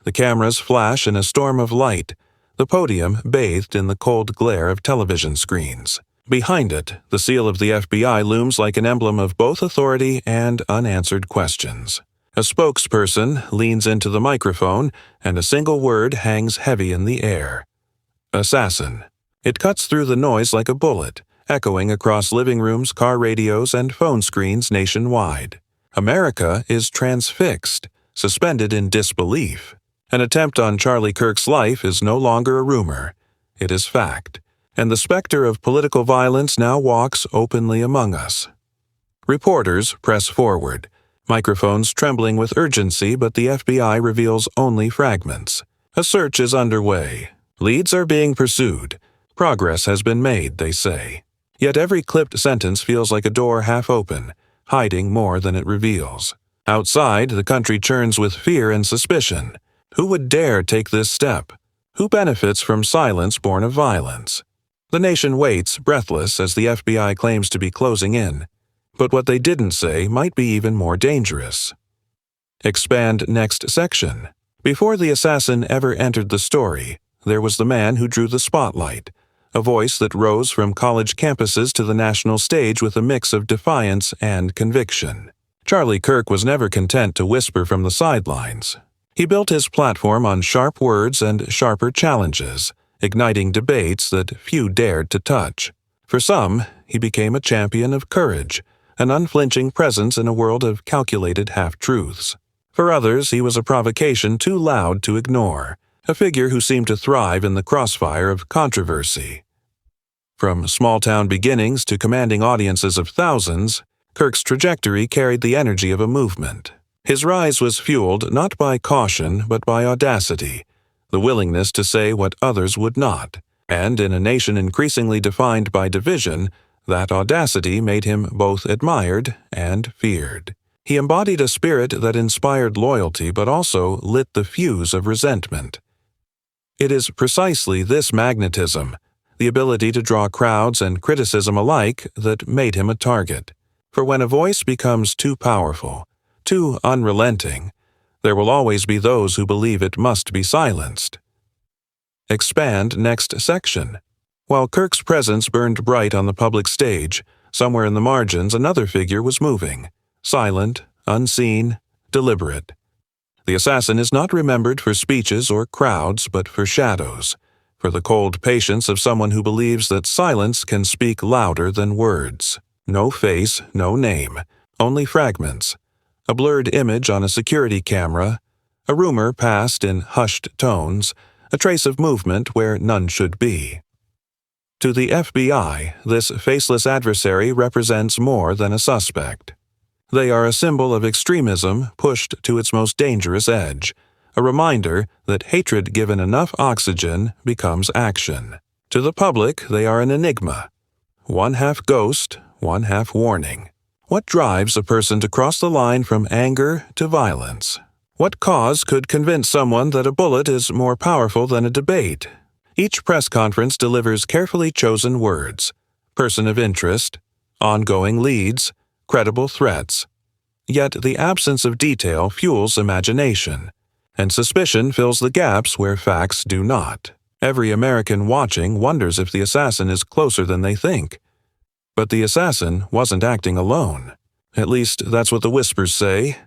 The cameras flash in a storm of light, the podium bathed in the cold glare of television screens. Behind it, the seal of the FBI looms like an emblem of both authority and unanswered questions. A spokesperson leans into the microphone, and a single word hangs heavy in the air. Assassin. It cuts through the noise like a bullet, echoing across living rooms, car radios, and phone screens nationwide. America is transfixed, suspended in disbelief. An attempt on Charlie Kirk's life is no longer a rumor. It is fact, and the specter of political violence now walks openly among us. Reporters press forward, microphones trembling with urgency, but the FBI reveals only fragments. A search is underway. Leads are being pursued. Progress has been made, they say. Yet every clipped sentence feels like a door half open, hiding more than it reveals. Outside, the country churns with fear and suspicion. Who would dare take this step? Who benefits from silence born of violence? The nation waits, breathless, as the FBI claims to be closing in. But what they didn't say might be even more dangerous. Expand next section. Before the assassin ever entered the story, there was the man who drew the spotlight, a voice that rose from college campuses to the national stage with a mix of defiance and conviction. Charlie Kirk was never content to whisper from the sidelines. He built his platform on sharp words and sharper challenges, igniting debates that few dared to touch. For some, he became a champion of courage, an unflinching presence in a world of calculated half-truths. For others, he was a provocation too loud to ignore, a figure who seemed to thrive in the crossfire of controversy. From small-town beginnings to commanding audiences of thousands, Kirk's trajectory carried the energy of a movement. His rise was fueled not by caution but by audacity, the willingness to say what others would not. And in a nation increasingly defined by division, that audacity made him both admired and feared. He embodied a spirit that inspired loyalty but also lit the fuse of resentment. It is precisely this magnetism, the ability to draw crowds and criticism alike, that made him a target. For when a voice becomes too powerful, too unrelenting, there will always be those who believe it must be silenced. Expand next section. While Kirk's presence burned bright on the public stage, somewhere in the margins another figure was moving, silent, unseen, deliberate. The assassin is not remembered for speeches or crowds, but for shadows, for the cold patience of someone who believes that silence can speak louder than words. No face, no name, only fragments. A blurred image on a security camera, a rumor passed in hushed tones, a trace of movement where none should be. To the FBI, this faceless adversary represents more than a suspect. They are a symbol of extremism pushed to its most dangerous edge, a reminder that hatred given enough oxygen becomes action. To the public, they are an enigma, one half ghost, one half warning. What drives a person to cross the line from anger to violence? What cause could convince someone that a bullet is more powerful than a debate? Each press conference delivers carefully chosen words, person of interest, ongoing leads, credible threats. Yet the absence of detail fuels imagination, and suspicion fills the gaps where facts do not. Every American watching wonders if the assassin is closer than they think. But the assassin wasn't acting alone. At least that's what the whispers say.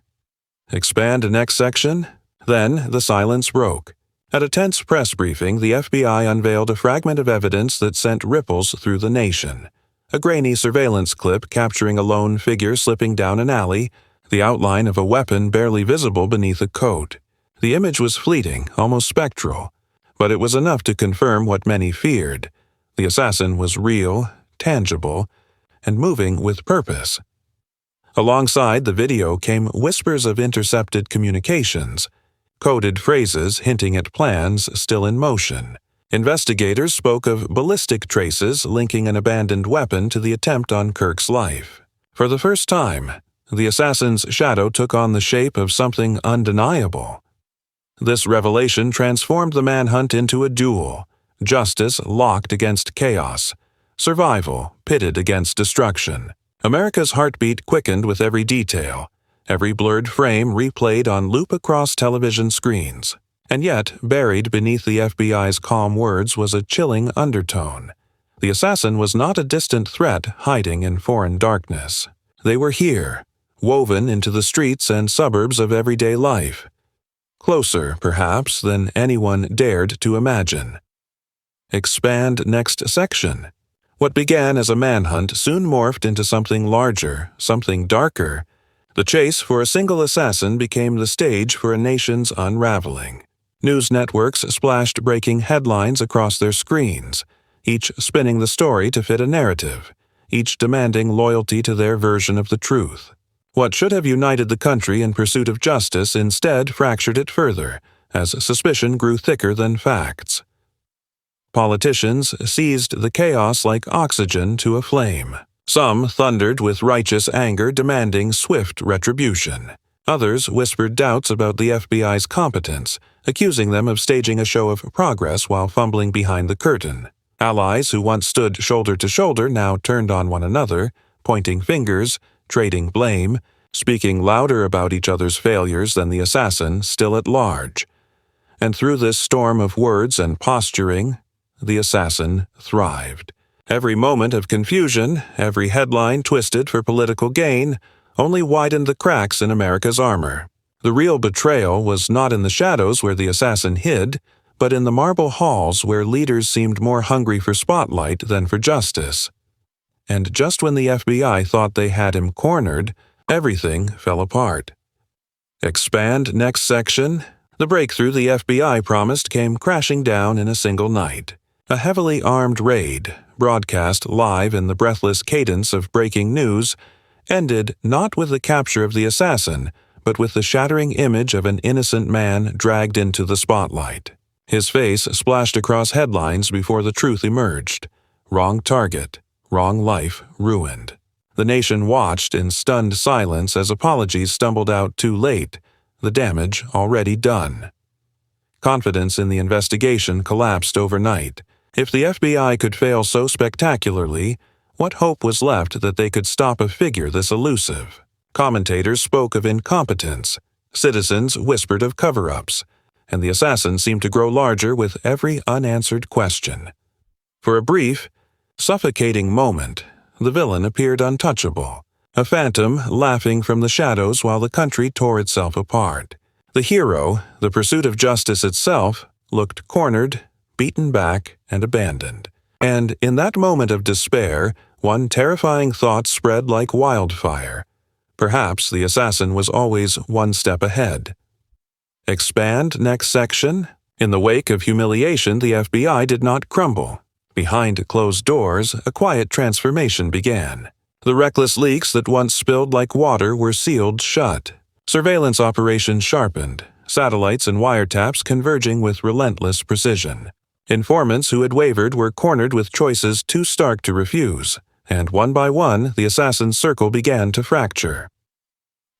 Expand next section. Then the silence broke. At a tense press briefing, the FBI unveiled a fragment of evidence that sent ripples through the nation. A grainy surveillance clip capturing a lone figure slipping down an alley, the outline of a weapon barely visible beneath a coat. The image was fleeting, almost spectral, but it was enough to confirm what many feared. The assassin was real, tangible, and moving with purpose. Alongside the video came whispers of intercepted communications, coded phrases hinting at plans still in motion. Investigators spoke of ballistic traces linking an abandoned weapon to the attempt on Kirk's life. For the first time, the assassin's shadow took on the shape of something undeniable. This revelation transformed the manhunt into a duel, justice locked against chaos, survival pitted against destruction. America's heartbeat quickened with every detail, every blurred frame replayed on loop across television screens. And yet, buried beneath the FBI's calm words was a chilling undertone. The assassin was not a distant threat hiding in foreign darkness. They were here, woven into the streets and suburbs of everyday life. Closer, perhaps, than anyone dared to imagine. Expand next section. What began as a manhunt soon morphed into something larger, something darker. The chase for a single assassin became the stage for a nation's unraveling. News networks splashed breaking headlines across their screens, each spinning the story to fit a narrative, each demanding loyalty to their version of the truth. What should have united the country in pursuit of justice instead fractured it further, as suspicion grew thicker than facts. Politicians seized the chaos like oxygen to a flame. Some thundered with righteous anger demanding swift retribution. Others whispered doubts about the FBI's competence, accusing them of staging a show of progress while fumbling behind the curtain. Allies who once stood shoulder to shoulder now turned on one another, pointing fingers, trading blame, speaking louder about each other's failures than the assassin still at large. And through this storm of words and posturing, the assassin thrived. Every moment of confusion, every headline twisted for political gain, only widened the cracks in America's armor. The real betrayal was not in the shadows where the assassin hid, but in the marble halls where leaders seemed more hungry for spotlight than for justice. And just when the FBI thought they had him cornered, everything fell apart. Expand next section. The breakthrough the FBI promised came crashing down in a single night. A heavily armed raid, broadcast live in the breathless cadence of breaking news, ended not with the capture of the assassin, but with the shattering image of an innocent man dragged into the spotlight. His face splashed across headlines before the truth emerged. Wrong target, wrong life ruined. The nation watched in stunned silence as apologies stumbled out too late, the damage already done. Confidence in the investigation collapsed overnight. If the FBI could fail so spectacularly, what hope was left that they could stop a figure this elusive? Commentators spoke of incompetence, citizens whispered of cover-ups, and the assassin seemed to grow larger with every unanswered question. For a brief, suffocating moment, the villain appeared untouchable, a phantom laughing from the shadows while the country tore itself apart. The hero, the pursuit of justice itself, looked cornered, beaten back, and abandoned. And in that moment of despair, one terrifying thought spread like wildfire. Perhaps the assassin was always one step ahead. Expand next section. In the wake of humiliation, the FBI did not crumble. Behind closed doors, a quiet transformation began. The reckless leaks that once spilled like water were sealed shut. Surveillance operations sharpened, satellites and wiretaps converging with relentless precision. Informants who had wavered were cornered with choices too stark to refuse, and one by one the assassin's circle began to fracture.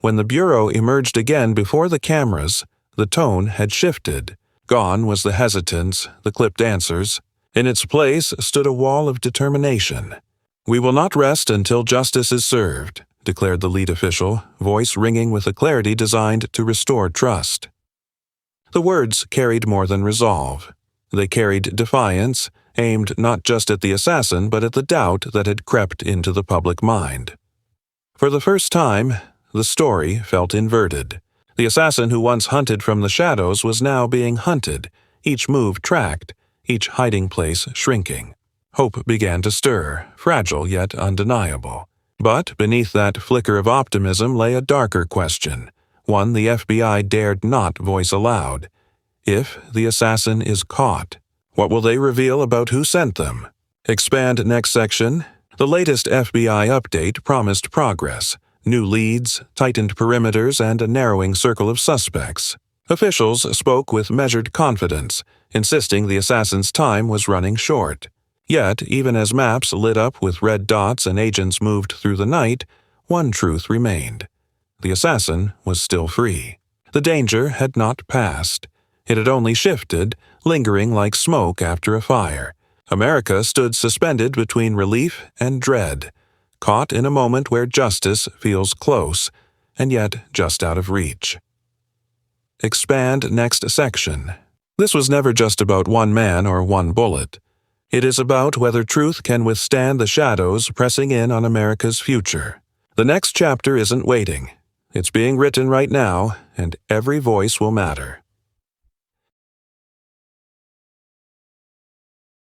When the Bureau emerged again before the cameras, the tone had shifted. Gone was the hesitance, the clipped answers. In its place stood a wall of determination. "We will not rest until justice is served," declared the lead official, voice ringing with a clarity designed to restore trust. The words carried more than resolve. They carried defiance, aimed not just at the assassin but at the doubt that had crept into the public mind. For the first time, the story felt inverted. The assassin who once hunted from the shadows was now being hunted, each move tracked, each hiding place shrinking. Hope began to stir, fragile yet undeniable. But beneath that flicker of optimism lay a darker question, one the FBI dared not voice aloud. If the assassin is caught, what will they reveal about who sent them? Expand next section. The latest FBI update promised progress. New leads, tightened perimeters, and a narrowing circle of suspects. Officials spoke with measured confidence, insisting the assassin's time was running short. Yet, even as maps lit up with red dots and agents moved through the night, one truth remained. The assassin was still free. The danger had not passed. It had only shifted, lingering like smoke after a fire. America stood suspended between relief and dread, caught in a moment where justice feels close, and yet just out of reach. Expand next section. This was never just about one man or one bullet. It is about whether truth can withstand the shadows pressing in on America's future. The next chapter isn't waiting. It's being written right now, and every voice will matter.